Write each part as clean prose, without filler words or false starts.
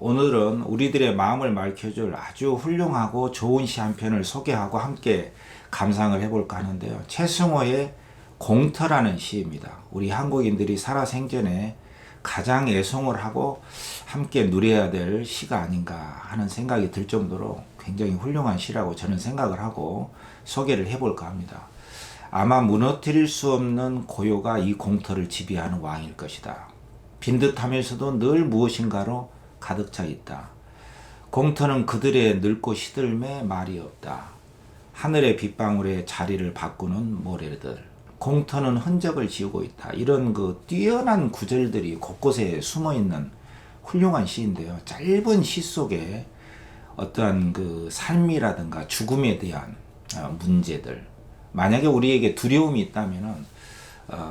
오늘은 우리들의 마음을 밝혀줄 아주 훌륭하고 좋은 시 한 편을 소개하고 함께 감상을 해볼까 하는데요. 최승호의 공터라는 시입니다. 우리 한국인들이 살아생전에 가장 애송을 하고 함께 누려야 될 시가 아닌가 하는 생각이 들 정도로 굉장히 훌륭한 시라고 저는 생각을 하고 소개를 해볼까 합니다. 아마 무너뜨릴 수 없는 고요가 이 공터를 지배하는 왕일 것이다. 빈 듯하면서도 늘 무엇인가로 가득 차 있다. 공터는 그들의 늙고 시들매 말이 없다. 하늘의 빗방울에 자리를 바꾸는 모래들. 공터는 흔적을 지우고 있다. 이런 그 뛰어난 구절들이 곳곳에 숨어 있는 훌륭한 시인데요. 짧은 시 속에 어떠한 그 삶이라든가 죽음에 대한 문제들. 만약에 우리에게 두려움이 있다면은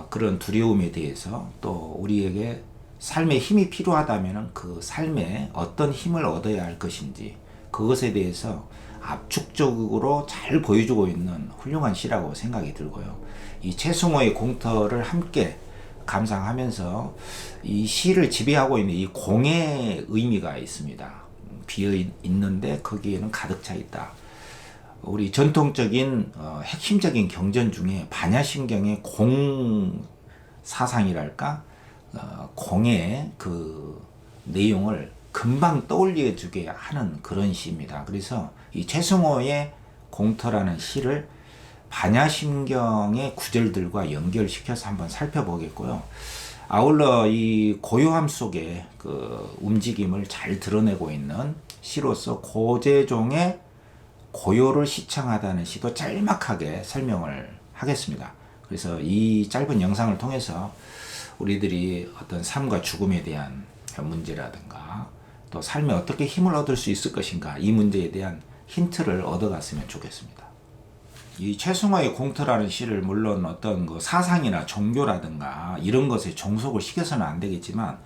그런 두려움에 대해서 또 우리에게 삶에 힘이 필요하다면 그 삶에 어떤 힘을 얻어야 할 것인지 그것에 대해서 압축적으로 잘 보여주고 있는 훌륭한 시라고 생각이 들고요. 이 최승호의 공터를 함께 감상하면서 이 시를 지배하고 있는 이 공의 의미가 있습니다. 비어 있는데 거기에는 가득 차 있다. 우리 전통적인 핵심적인 경전 중에 반야심경의 공 사상이랄까 공의 그 내용을 금방 떠올려 주게 하는 그런 시입니다. 그래서 이 최승호의 공터라는 시를 반야심경의 구절들과 연결시켜서 한번 살펴보겠고요. 아울러 이 고요함 속에 그 움직임을 잘 드러내고 있는 시로서 고재종의 고요를 시청하다는 시도 짤막하게 설명을 하겠습니다. 그래서 이 짧은 영상을 통해서 우리들이 어떤 삶과 죽음에 대한 문제라든가 또 삶에 어떻게 힘을 얻을 수 있을 것인가 이 문제에 대한 힌트를 얻어갔으면 좋겠습니다. 이 최승호의 공터라는 시를 물론 어떤 그 사상이나 종교라든가 이런 것에 종속을 시켜서는 안 되겠지만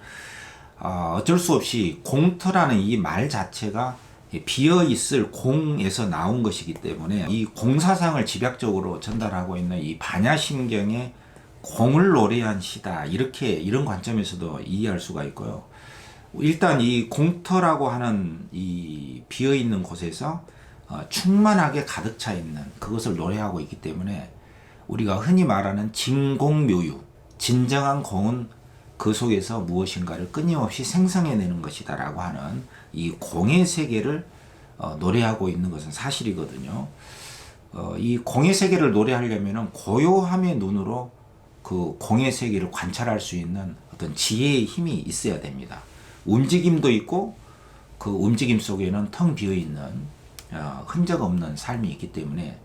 어쩔 수 없이 공터라는 이 말 자체가 비어있을 공에서 나온 것이기 때문에 이 공사상을 집약적으로 전달하고 있는 이 반야심경의 공을 노래한 시다. 이런 관점에서도 이해할 수가 있고요. 일단 이 공터라고 하는 이 비어있는 곳에서 충만하게 가득 차 있는 그것을 노래하고 있기 때문에 우리가 흔히 말하는 진공묘유, 진정한 공은 그 속에서 무엇인가를 끊임없이 생성해내는 것이다 라고 하는 이 공의 세계를 노래하고 있는 것은 사실이거든요. 이 공의 세계를 노래하려면 고요함의 눈으로 그 공의 세계를 관찰할 수 있는 어떤 지혜의 힘이 있어야 됩니다. 움직임도 있고 그 움직임 속에는 텅 비어있는 흔적 없는 삶이 있기 때문에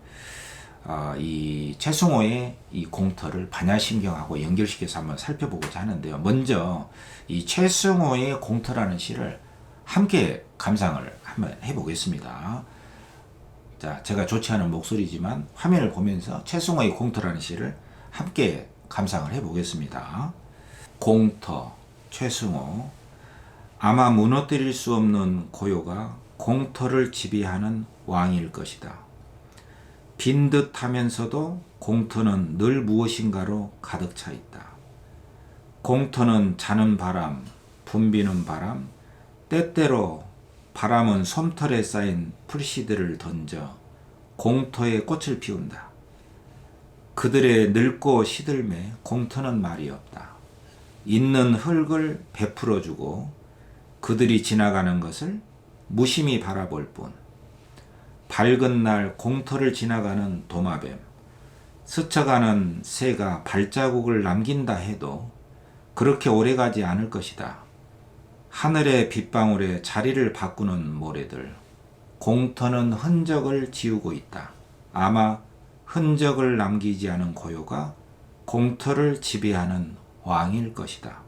이 최승호의 이 공터를 반야심경하고 연결시켜서 한번 살펴보고자 하는데요. 먼저 이 최승호의 공터라는 시를 함께 감상을 한번 해보겠습니다. 자, 제가 좋지 않은 목소리지만 화면을 보면서 최승호의 공터라는 시를 함께 감상을 해보겠습니다. 공터, 최승호. 아마 무너뜨릴 수 없는 고요가 공터를 지배하는 왕일 것이다. 빈 듯하면서도 공터는 늘 무엇인가로 가득 차 있다. 공터는 자는 바람, 붐비는 바람, 때때로 바람은 솜털에 쌓인 풀씨들을 던져 공터에 꽃을 피운다. 그들의 늙고 시들매 공터는 말이 없다. 있는 흙을 베풀어주고 그들이 지나가는 것을 무심히 바라볼 뿐. 밝은 날 공터를 지나가는 도마뱀, 스쳐가는 새가 발자국을 남긴다 해도 그렇게 오래가지 않을 것이다. 하늘의 빗방울에 자리를 바꾸는 모래들, 공터는 흔적을 지우고 있다. 아마 흔적을 남기지 않은 고요가 공터를 지배하는 왕일 것이다.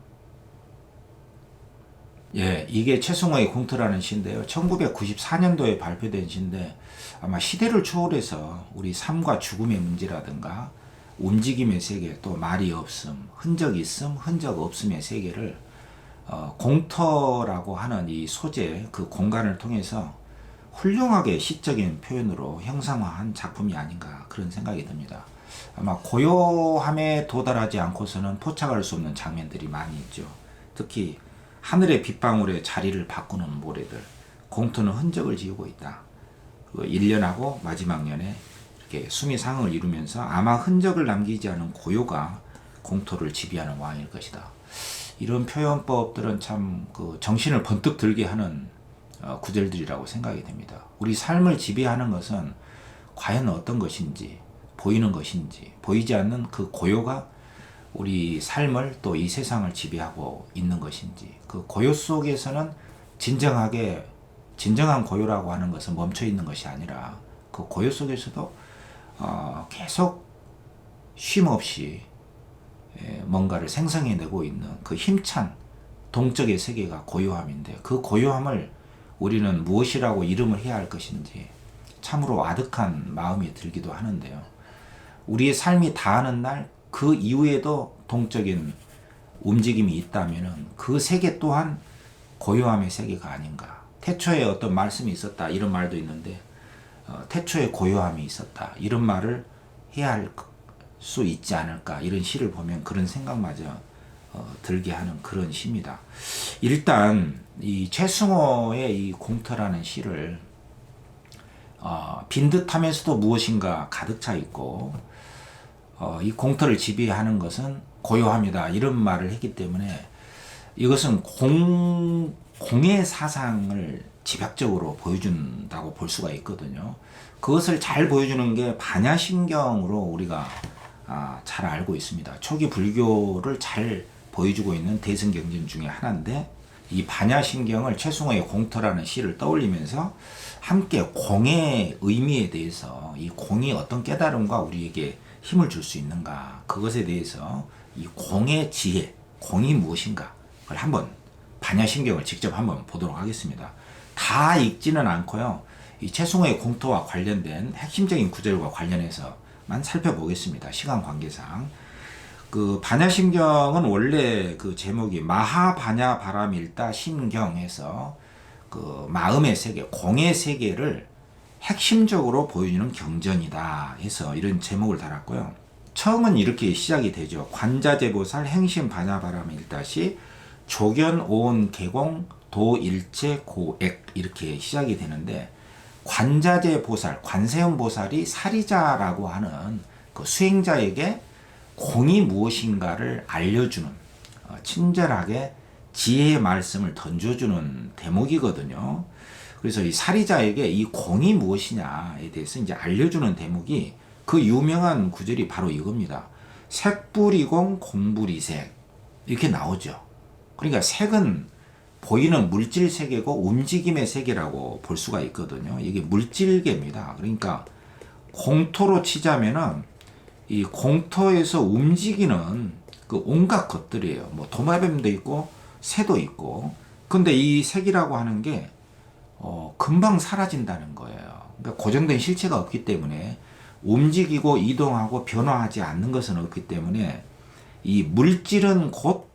예, 이게 최승호의 공터라는 시인데요. 1994년도에 발표된 시인데 아마 시대를 초월해서 우리 삶과 죽음의 문제라든가 움직임의 세계, 또 말이 없음, 흔적 있음, 흔적 없음의 세계를 공터라고 하는 이 소재, 그 공간을 통해서 훌륭하게 시적인 표현으로 형상화한 작품이 아닌가 그런 생각이 듭니다. 아마 고요함에 도달하지 않고서는 포착할 수 없는 장면들이 많이 있죠. 특히 하늘의 빗방울에 자리를 바꾸는 모래들. 공토는 흔적을 지우고 있다. 1년하고 마지막 년에 이렇게 수미상을 이루면서 아마 흔적을 남기지 않은 고요가 공토를 지배하는 왕일 것이다. 이런 표현법들은 참 그 정신을 번뜩 들게 하는 구절들이라고 생각이 됩니다. 우리 삶을 지배하는 것은 과연 어떤 것인지, 보이는 것인지, 보이지 않는 그 고요가 우리 삶을 또 이 세상을 지배하고 있는 것인지, 그 고요 속에서는 진정한 고요라고 하는 것은 멈춰 있는 것이 아니라 그 고요 속에서도 계속 쉼 없이 뭔가를 생성해내고 있는 그 힘찬 동적의 세계가 고요함인데, 그 고요함을 우리는 무엇이라고 이름을 해야 할 것인지 참으로 아득한 마음이 들기도 하는데요. 우리의 삶이 다하는 날 그 이후에도 동적인 움직임이 있다면 그 세계 또한 고요함의 세계가 아닌가. 태초에 어떤 말씀이 있었다 이런 말도 있는데, 태초에 고요함이 있었다 이런 말을 해야 할 수 있지 않을까. 이런 시를 보면 그런 생각마저 들게 하는 그런 시입니다. 일단 이 최승호의 이 공터라는 시를 빈 듯하면서도 무엇인가 가득 차 있고, 이 공터를 지배하는 것은 고요합니다 이런 말을 했기 때문에 이것은 공의 사상을 집약적으로 보여준다고 볼 수가 있거든요. 그것을 잘 보여주는 게 반야심경으로 우리가 잘 알고 있습니다. 초기 불교를 잘 보여주고 있는 대승경전 중에 하나인데, 이 반야심경을 최승호의 공터라는 시를 떠올리면서 함께 공의 의미에 대해서, 이 공이 어떤 깨달음과 우리에게 힘을 줄 수 있는가, 그것에 대해서 이 공의 지혜, 공이 무엇인가 그걸 한번 반야심경을 직접 한번 보도록 하겠습니다. 다 읽지는 않고요. 이 최승호의 공터와 관련된 핵심적인 구절과 관련해서만 살펴보겠습니다. 시간 관계상. 그 반야심경은 원래 그 제목이 마하반야 바라밀다 심경해서 그 마음의 세계, 공의 세계를 핵심적으로 보여주는 경전이다 해서 이런 제목을 달았고요. 처음은 이렇게 시작이 되죠. 관자재보살 행심 반야바라밀다시 조견 오온 개공 도일체 고액 이렇게 시작이 되는데, 관자재보살, 관세음보살이 사리자라고 하는 그 수행자에게 공이 무엇인가를 알려주는, 친절하게 지혜의 말씀을 던져주는 대목이거든요. 그래서 이 사리자에게 이 공이 무엇이냐에 대해서 이제 알려주는 대목이, 그 유명한 구절이 바로 이겁니다. 색불이공 공불이색 이렇게 나오죠. 그러니까 색은 보이는 물질 세계고 움직임의 세계라고 볼 수가 있거든요. 이게 물질계입니다. 그러니까 공토로 치자면은 이 공터에서 움직이는 그 온갖 것들이에요. 뭐 도마뱀도 있고 새도 있고. 근데 이 색이라고 하는 게 금방 사라진다는 거예요. 그러니까 고정된 실체가 없기 때문에, 움직이고 이동하고 변화하지 않는 것은 없기 때문에 이 물질은 곧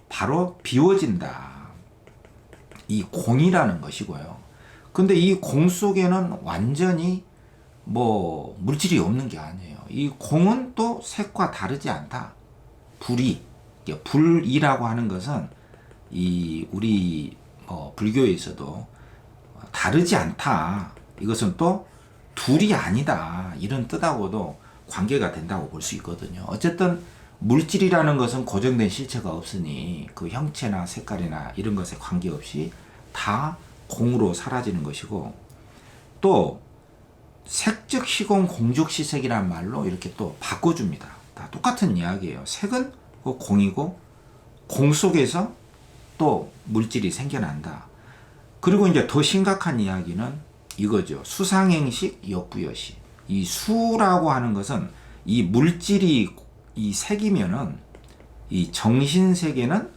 바로 비워진다. 이 공이라는 것이고요. 근데 이 공 속에는 완전히 뭐 물질이 없는 게 아니에요. 이 공은 또 색과 다르지 않다. 불이라고 하는 것은 이 우리 불교에서도 다르지 않다. 이것은 또 둘이 아니다. 이런 뜻하고도 관계가 된다고 볼 수 있거든요. 어쨌든 물질이라는 것은 고정된 실체가 없으니 그 형체나 색깔이나 이런 것에 관계없이 다 공으로 사라지는 것이고, 또 색즉 시공 공즉 시색이라는 말로 이렇게 또 바꿔줍니다. 다 똑같은 이야기예요. 색은 공이고 공 속에서 또 물질이 생겨난다. 그리고 이제 더 심각한 이야기는 이거죠. 수상행식 역부여시. 이 수라고 하는 것은 이 물질이 이 색이면은 이 정신세계는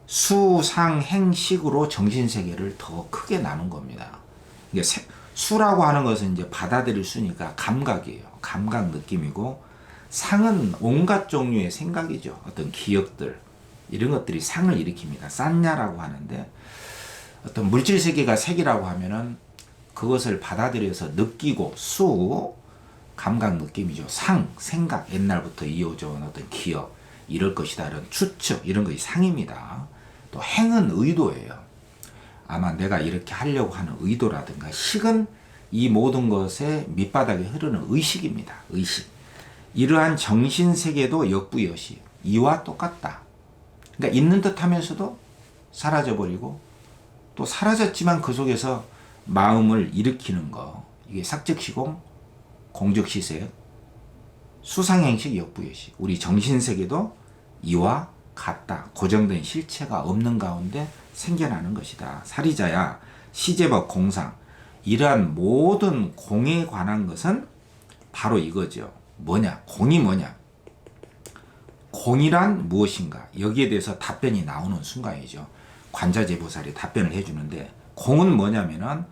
수상행식으로 정신세계를 더 크게 나눈 겁니다. 이게 수라고 하는 것은 이제 받아들일 수니까 감각이에요. 감각 느낌이고, 상은 온갖 종류의 생각이죠. 어떤 기억들, 이런 것들이 상을 일으킵니다. 싼냐라고 하는데, 어떤 물질 세계가 색이라고 하면은 그것을 받아들여서 느끼고, 감각 느낌이죠. 상, 생각, 옛날부터 이어져 온 어떤 기억, 이럴 것이다, 이런 추측, 이런 것이 상입니다. 또 행은 의도예요. 아마 내가 이렇게 하려고 하는 의도라든가 식은 이 모든 것의 밑바닥에 흐르는 의식입니다. 의식. 이러한 정신세계도 역부여시. 이와 똑같다. 그러니까 있는 듯 하면서도 사라져버리고 또 사라졌지만 그 속에서 마음을 일으키는 거. 이게 삭즉시공, 공즉시색, 수상행식, 역부여시. 우리 정신세계도 이와 같다. 고정된 실체가 없는 가운데 생겨나는 것이다. 사리자야 시제법 공상. 이러한 모든 공에 관한 것은 바로 이거죠. 뭐냐? 공이 뭐냐? 공이란 무엇인가? 여기에 대해서 답변이 나오는 순간이죠. 관자재보살이 답변을 해주는데 공은 뭐냐면은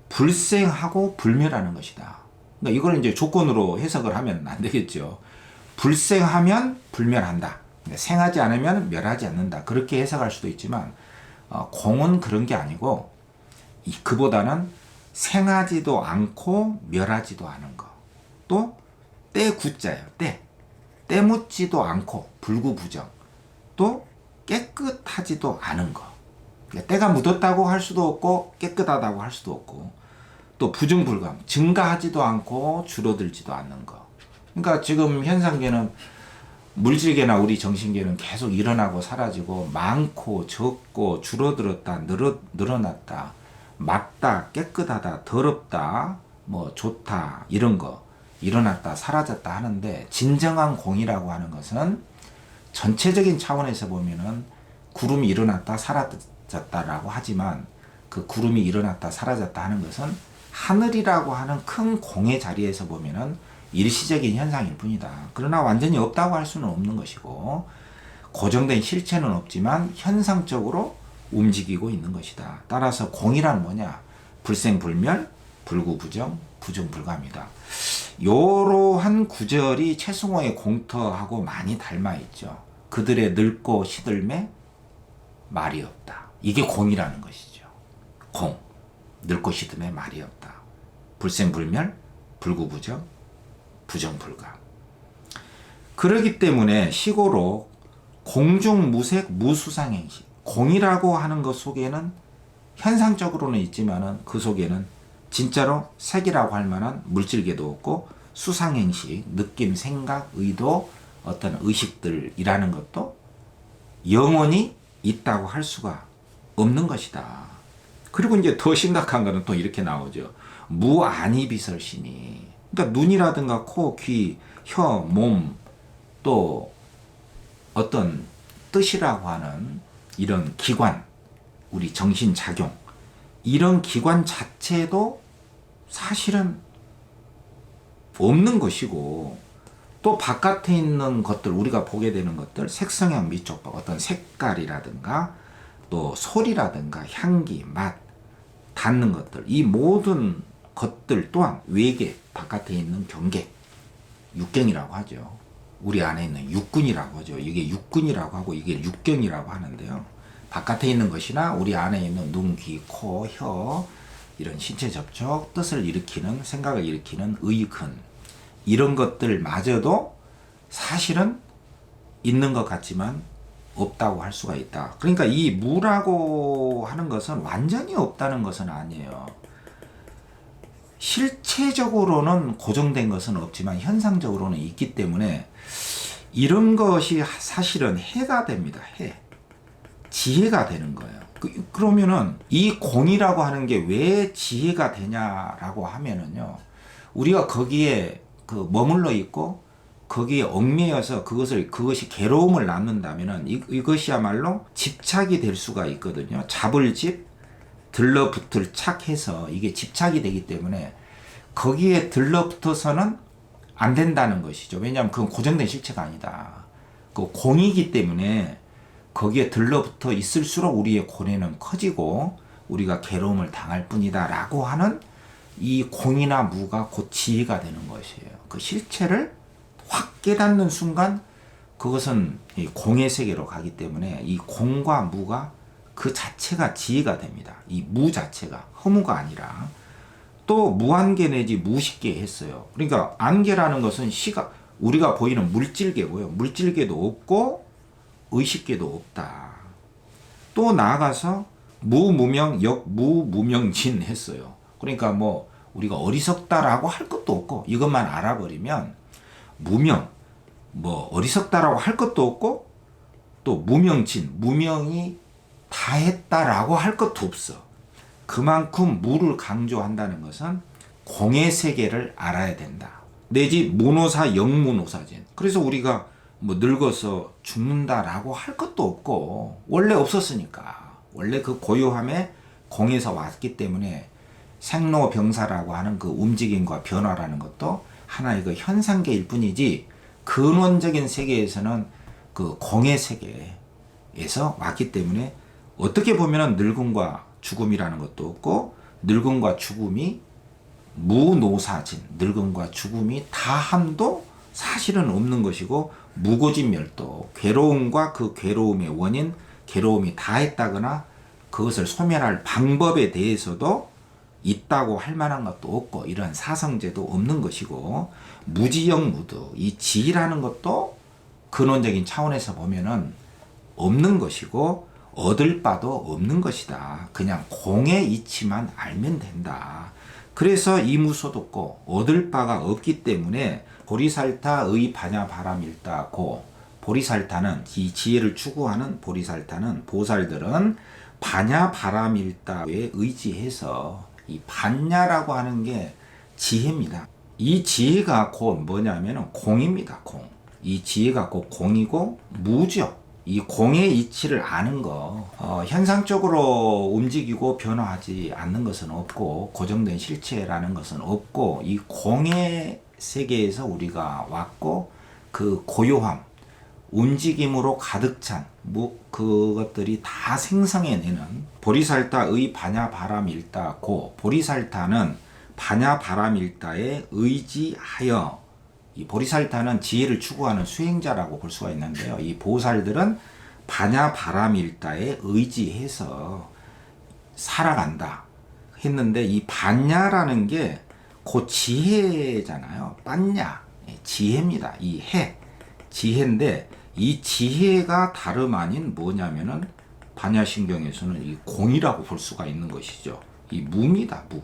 불생하고 불멸하는 것이다. 그러니까 이걸 이제 조건으로 해석을 하면 안 되겠죠. 불생하면 불멸한다. 생하지 않으면 멸하지 않는다. 그렇게 해석할 수도 있지만 공은 그런 게 아니고 그보다는 생하지도 않고 멸하지도 않은 거. 또 때구자예요. 때묻지도 않고 불구부정. 또 깨끗하지도 않은 거. 때가 묻었다고 할 수도 없고 깨끗하다고 할 수도 없고 또 부중불감. 증가하지도 않고 줄어들지도 않는 거. 그러니까 지금 현상계는 물질계나 우리 정신계는 계속 일어나고 사라지고 많고 적고 줄어들었다 늘어났다 맑다 깨끗하다 더럽다 뭐 좋다 이런 거 일어났다 사라졌다 하는데 진정한 공이라고 하는 것은 전체적인 차원에서 보면은 구름이 일어났다 사라졌다라고 하지만 그 구름이 일어났다 사라졌다 하는 것은 하늘이라고 하는 큰 공의 자리에서 보면은 일시적인 현상일 뿐이다. 그러나 완전히 없다고 할 수는 없는 것이고 고정된 실체는 없지만 현상적으로 움직이고 있는 것이다. 따라서 공이란 뭐냐? 불생불멸, 불구부정, 부중불감이다. 이러한 구절이 최승호의 공터하고 많이 닮아있죠. 그들의 늙고 시들매 말이 없다. 이게 공이라는 것이죠. 공. 늙고 시들매 말이 없다. 불생불멸, 불구부정, 부정불감. 그러기 때문에 시고로 공중무색 무수상행식. 공이라고 하는 것 속에는 현상적으로는 있지만은 그 속에는 진짜로 색이라고 할 만한 물질계도 없고 수상행식, 느낌, 생각, 의도, 어떤 의식들이라는 것도 영원히 있다고 할 수가 없는 것이다. 그리고 이제 더 심각한 거는 또 이렇게 나오죠. 무아니비설시니. 그러니까 눈이라든가 코, 귀, 혀, 몸, 또 어떤 뜻이라고 하는 이런 기관, 우리 정신작용, 이런 기관 자체도 사실은 없는 것이고 또 바깥에 있는 것들, 우리가 보게 되는 것들, 색성향 미촉법, 어떤 색깔이라든가 또 소리라든가 향기, 맛, 닿는 것들, 이 모든 것들 또한 외계, 바깥에 있는 경계, 육경이라고 하죠. 우리 안에 있는 육군이라고 하죠. 이게 육군이라고 하고 이게 육경이라고 하는데요. 바깥에 있는 것이나 우리 안에 있는 눈, 귀, 코, 혀, 이런 신체 접촉, 뜻을 일으키는, 생각을 일으키는 의근, 이런 것들마저도 사실은 있는 것 같지만 없다고 할 수가 있다. 그러니까 이 무라고 하는 것은 완전히 없다는 것은 아니에요. 실체적으로는 고정된 것은 없지만 현상적으로는 있기 때문에 이런 것이 사실은 해가 됩니다. 지혜가 되는 거예요. 그러면은 이 공이라고 하는 게 왜 지혜가 되냐라고 하면은요. 우리가 거기에 머물러 있고 거기에 얽매여서 그것이 괴로움을 낳는다면은 이것이야말로 집착이 될 수가 있거든요. 잡을 집, 들러붙을 착해서 이게 집착이 되기 때문에 거기에 들러붙어서는 안 된다는 것이죠. 왜냐하면 그건 고정된 실체가 아니다. 그 공이기 때문에 거기에 들러붙어 있을수록 우리의 고뇌는 커지고 우리가 괴로움을 당할 뿐이다 라고 하는 이 공이나 무가 곧 지혜가 되는 것이에요. 그 실체를 확 깨닫는 순간 그것은 이 공의 세계로 가기 때문에 이 공과 무가 그 자체가 지혜가 됩니다. 이 무 자체가 허무가 아니라 또 무한계 내지 무식계 했어요. 그러니까 안계라는 것은 우리가 보이는 물질계고요. 물질계도 없고 의식계도 없다. 또 나아가서 무무명 역무무명진 했어요. 그러니까 뭐 우리가 어리석다라고 할 것도 없고 이것만 알아버리면 무명 뭐 어리석다라고 할 것도 없고 또 무명진 무명이 다 했다라고 할 것도 없어. 그만큼 무를 강조한다는 것은 공의 세계를 알아야 된다. 내지 무노사 영무노사진. 그래서 우리가 뭐 늙어서 죽는다라고 할 것도 없고 원래 없었으니까. 원래 그 고요함에 공에서 왔기 때문에 생로병사라고 하는 그 움직임과 변화라는 것도 하나의 그 현상계일 뿐이지 근원적인 세계에서는 그 공의 세계에서 왔기 때문에 어떻게 보면은 늙음과 죽음이라는 것도 없고 늙음과 죽음이 무노사진 늙음과 죽음이 다함도 사실은 없는 것이고 무고진멸도 괴로움과 그 괴로움의 원인 괴로움이 다했다거나 그것을 소멸할 방법에 대해서도 있다고 할 만한 것도 없고 이런 사성제도 없는 것이고 무지영무도 이 지라는 것도 근원적인 차원에서 보면은 없는 것이고 얻을 바도 없는 것이다. 그냥 공의 이치만 알면 된다. 그래서 이무소득고 얻을 바가 없기 때문에 보리살타의 반야바람일다고 보리살타는 이 지혜를 추구하는 보리살타는 보살들은 반야바람일다에 의지해서 이 반야라고 하는 게 지혜입니다. 이 지혜가 곧 뭐냐면 공입니다. 공. 이 지혜가 곧 공이고 무죠. 이 공의 이치를 아는 거 현상적으로 움직이고 변화하지 않는 것은 없고 고정된 실체라는 것은 없고 이 공의 세계에서 우리가 왔고 그 고요함 움직임으로 가득 찬 그것들이 다 생성해내는 보리살타의 반야바람일다고 보리살타는 반야바람일다에 의지하여 이 보리살타는 지혜를 추구하는 수행자라고 볼 수가 있는데요. 이 보살들은 반야바람일다에 의지해서 살아간다 했는데 이 반야라는 게 곧 지혜잖아요. 반야 지혜입니다. 이 해 지혜인데 이 지혜가 다름 아닌 뭐냐면은 반야신경에서는 이 공이라고 볼 수가 있는 것이죠. 이 무입니다. 무.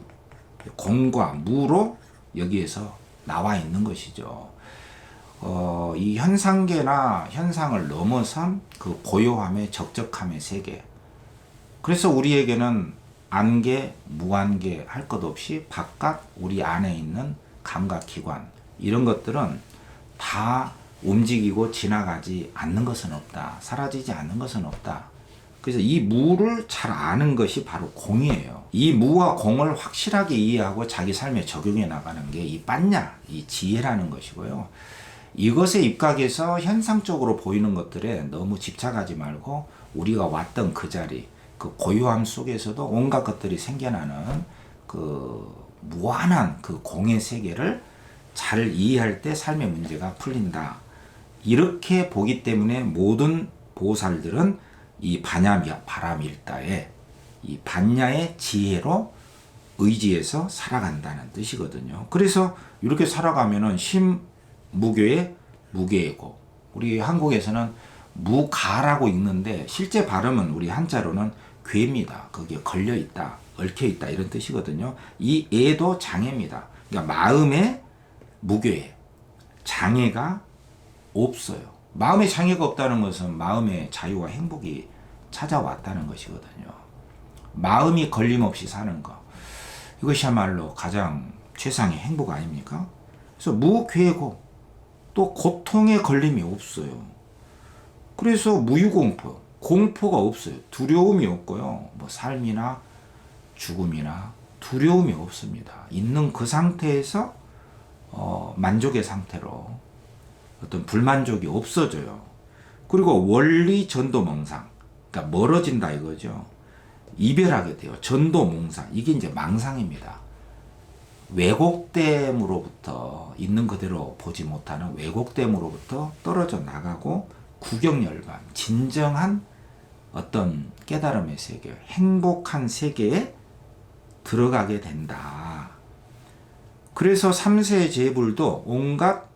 공과 무로 여기에서 나와 있는 것이죠. 이 현상계나 현상을 넘어선 그 고요함의 적적함의 세계. 그래서 우리에게는 안개, 무안개 할 것 없이 바깥 우리 안에 있는 감각기관 이런 것들은 다 움직이고 지나가지 않는 것은 없다. 사라지지 않는 것은 없다. 그래서 이 무를 잘 아는 것이 바로 공이에요. 이 무와 공을 확실하게 이해하고 자기 삶에 적용해 나가는 게 이 빤야, 이 지혜라는 것이고요. 이것에 입각해서 현상적으로 보이는 것들에 너무 집착하지 말고 우리가 왔던 그 자리, 그 고요함 속에서도 온갖 것들이 생겨나는 그 무한한 그 공의 세계를 잘 이해할 때 삶의 문제가 풀린다. 이렇게 보기 때문에 모든 보살들은 이 반야바람일다에 이 반야의 지혜로 의지해서 살아간다는 뜻이거든요. 그래서 이렇게 살아가면은 심무교의 무괴고 우리 한국에서는 무가라고 읽는데 실제 발음은 우리 한자로는 괴입니다. 거기에 걸려 있다, 얽혀 있다 이런 뜻이거든요. 이 애도 장애입니다. 그러니까 마음에 무괴, 장애가 없어요. 마음에 장애가 없다는 것은 마음의 자유와 행복이 찾아왔다는 것이거든요. 마음이 걸림없이 사는 것. 이것이야말로 가장 최상의 행복 아닙니까? 그래서 무괴고 또 고통에 걸림이 없어요. 그래서 무유공포, 공포가 없어요. 두려움이 없고요. 뭐 삶이나 죽음이나 두려움이 없습니다. 있는 그 상태에서 만족의 상태로 어떤 불만족이 없어져요. 그리고 원리 전도멍상, 그러니까 멀어진다 이거죠. 이별하게 돼요. 전도몽상, 이게 이제 망상입니다. 왜곡됨으로부터 있는 그대로 보지 못하는 왜곡됨으로부터 떨어져 나가고 구경열반, 진정한 어떤 깨달음의 세계, 행복한 세계에 들어가게 된다. 그래서 삼세제불도 온갖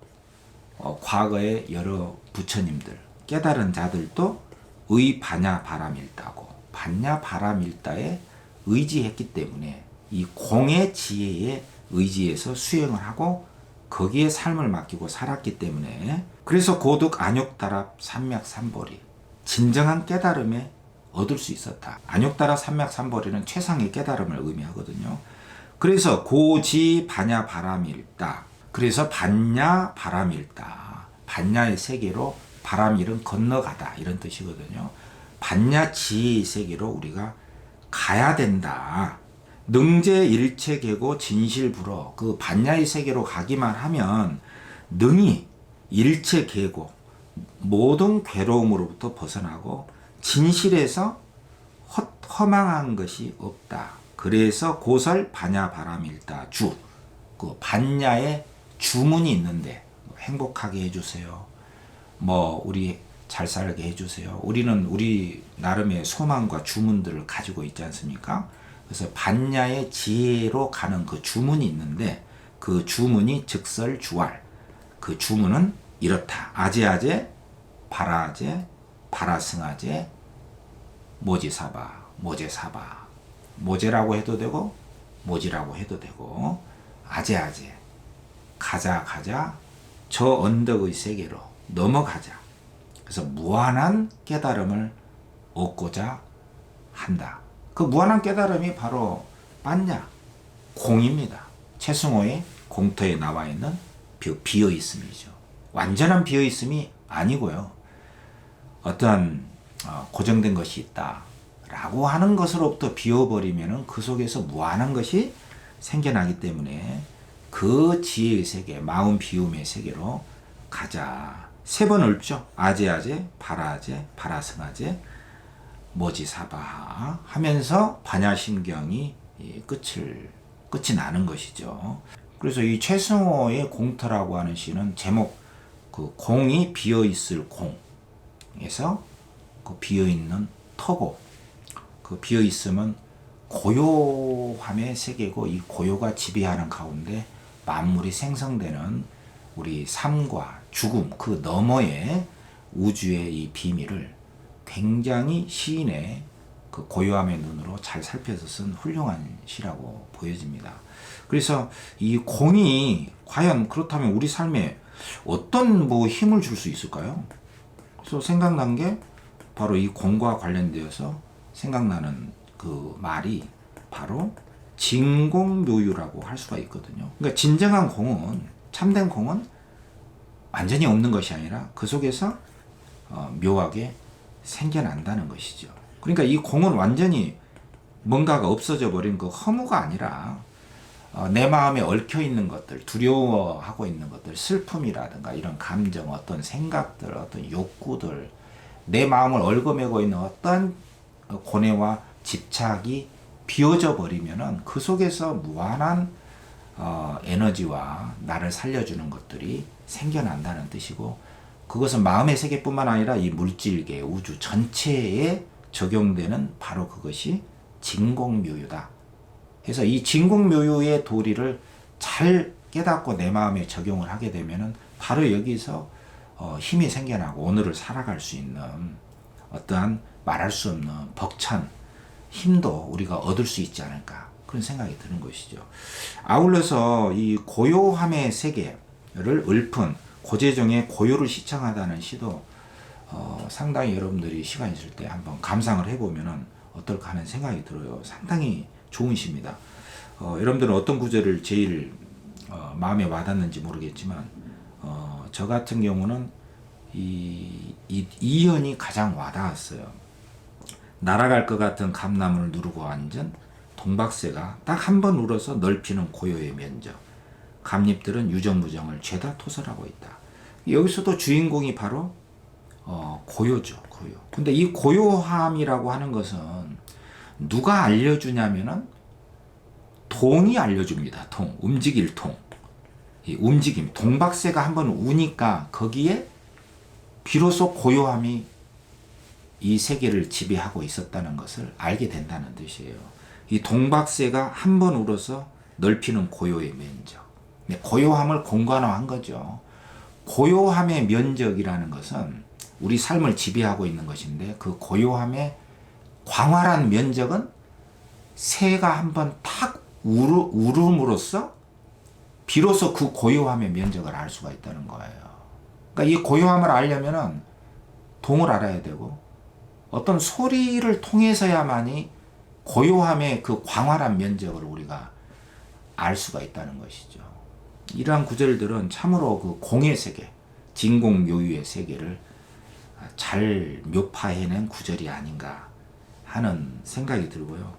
과거의 여러 부처님들, 깨달은 자들도 의반야바람일다고 반야 바라밀다에 의지했기 때문에 이 공의 지혜에 의지해서 수행을 하고 거기에 삶을 맡기고 살았기 때문에 그래서 고득 안욕다랍 삼맥삼보리 진정한 깨달음에 얻을 수 있었다. 안욕다랍 삼맥삼보리는 최상의 깨달음을 의미하거든요. 그래서 고지 반야 바라밀다. 그래서 반야 바라밀다. 반야의 세계로 바라밀은 건너가다 이런 뜻이거든요. 반야 지혜의 세계로 우리가 가야 된다. 능제 일체계고 진실불어 그 반야의 세계로 가기만 하면 능히 일체계고 모든 괴로움으로부터 벗어나고 진실에서 허망한 것이 없다. 그래서 고설 반야 바라밀다 주. 그 반야의 주문이 있는데 행복하게 해주세요. 우리 잘 살게 해주세요. 우리는 우리 나름의 소망과 주문들을 가지고 있지 않습니까? 그래서 반야의 지혜로 가는 그 주문이 있는데 그 주문이 즉설주알. 그 주문은 이렇다. 아제아제, 바라아제, 바라승아제, 모지사바, 모제사바. 모제라고 해도 되고 모지라고 해도 되고 아제아제. 가자 저 언덕의 세계로 넘어가자. 그래서 무한한 깨달음을 얻고자 한다. 그 무한한 깨달음이 바로 반야, 공입니다. 최승호의 공터에 나와 있는 비어있음이죠. 완전한 비어있음이 아니고요. 어떠한 고정된 것이 있다 라고 하는 것으로부터 비워버리면 그 속에서 무한한 것이 생겨나기 때문에 그 지혜의 세계, 마음 비움의 세계로 가자. 세 번 읊죠. 아제아제, 바라아제, 바라승아제, 모지사바 하면서 반야심경이 끝이 나는 것이죠. 그래서 이 최승호의 공터라고 하는 시는 제목 그 공이 비어있을 공에서 그 비어있는 터고 그 비어있음은 고요함의 세계고 이 고요가 지배하는 가운데 만물이 생성되는 우리 삶과 죽음 그 너머의 우주의 이 비밀을 굉장히 시인의 그 고요함의 눈으로 잘 살펴서 쓴 훌륭한 시라고 보여집니다. 그래서 이 공이 과연 그렇다면 우리 삶에 어떤 힘을 줄 수 있을까요? 그래서 생각난 게 바로 이 공과 관련되어서 생각나는 그 말이 바로 진공묘유라고 할 수가 있거든요. 그러니까 진정한 공은 참된 공은 완전히 없는 것이 아니라 그 속에서 묘하게 생겨난다는 것이죠. 그러니까 이 공은 완전히 뭔가가 없어져 버린 그 허무가 아니라 내 마음에 얽혀 있는 것들, 두려워하고 있는 것들, 슬픔이라든가 이런 감정, 어떤 생각들, 어떤 욕구들, 내 마음을 얽어매고 있는 어떤 고뇌와 집착이 비워져 버리면은 그 속에서 무한한 에너지와 나를 살려주는 것들이 생겨난다는 뜻이고, 그것은 마음의 세계뿐만 아니라 이 물질계, 우주 전체에 적용되는 바로 그것이 진공묘유다. 그래서 이 진공묘유의 도리를 잘 깨닫고 내 마음에 적용을 하게 되면은 바로 여기서 힘이 생겨나고 오늘을 살아갈 수 있는 어떠한 말할 수 없는 벅찬 힘도 우리가 얻을 수 있지 않을까, 그런 생각이 드는 것이죠. 아울러서 이 고요함의 세계를 읊은 고재정의 고요를 시청하다는 시도 상당히 여러분들이 시간 있을 때 한번 감상을 해보면 어떨까 하는 생각이 들어요. 상당히 좋은 시입니다. 여러분들은 어떤 구절을 제일 마음에 와닿는지 모르겠지만 저 같은 경우는 이 이연이 가장 와닿았어요. 날아갈 것 같은 감나무를 누르고 앉은 동박새가 딱 한 번 울어서 넓히는 고요의 면적. 감잎들은 유정무정을 죄다 토설하고 있다. 여기서도 주인공이 바로 고요죠. 고요. 근데 이 고요함이라고 하는 것은 누가 알려주냐면은 동이 알려줍니다. 동, 움직일 동. 이 움직임. 동박새가 한번 우니까 거기에 비로소 고요함이 이 세계를 지배하고 있었다는 것을 알게 된다는 뜻이에요. 이 동박새가 한 번 울어서 넓히는 고요의 면적. 고요함을 공간화한 거죠. 고요함의 면적이라는 것은 우리 삶을 지배하고 있는 것인데 그 고요함의 광활한 면적은 새가 한번 탁 울음으로써 비로소 그 고요함의 면적을 알 수가 있다는 거예요. 그러니까 이 고요함을 알려면은 동을 알아야 되고 어떤 소리를 통해서야만이 고요함의 그 광활한 면적을 우리가 알 수가 있다는 것이죠. 이러한 구절들은 참으로 그 공의 세계, 진공묘유의 세계를 잘 묘파해낸 구절이 아닌가 하는 생각이 들고요.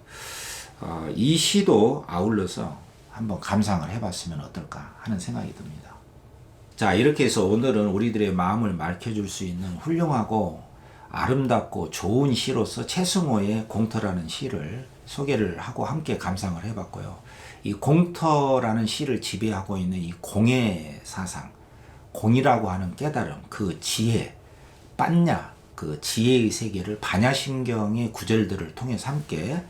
이 시도 아울러서 한번 감상을 해봤으면 어떨까 하는 생각이 듭니다. 자, 이렇게 해서 오늘은 우리들의 마음을 맑혀줄 수 있는 훌륭하고 아름답고 좋은 시로서 최승호의 공터라는 시를 소개를 하고 함께 감상을 해봤고요. 이 공터라는 시를 지배하고 있는 이 공의 사상, 공이라고 하는 깨달음, 그 지혜, 빤냐, 그 지혜의 세계를 반야심경의 구절들을 통해서 함께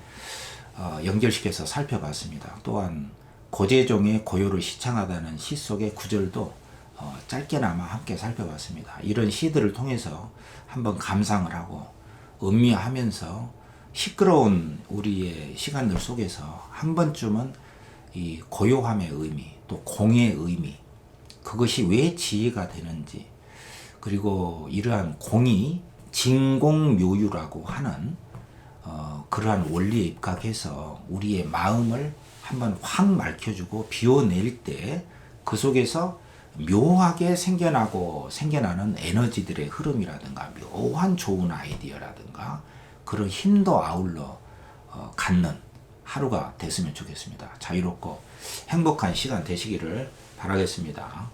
연결시켜서 살펴봤습니다. 또한 고재종의 고요를 시창하다는 시 속의 구절도 짧게나마 함께 살펴봤습니다. 이런 시들을 통해서 한번 감상을 하고 음미하면서 시끄러운 우리의 시간들 속에서 한 번쯤은 이 고요함의 의미, 또 공의 의미, 그것이 왜 지혜가 되는지, 그리고 이러한 공이 진공묘유라고 하는 그러한 원리에 입각해서 우리의 마음을 한번 확 맑혀주고 비워낼 때 그 속에서 묘하게 생겨나는 에너지들의 흐름이라든가 묘한 좋은 아이디어라든가 그런 힘도 아울러 갖는 하루가 됐으면 좋겠습니다. 자유롭고 행복한 시간 되시기를 바라겠습니다.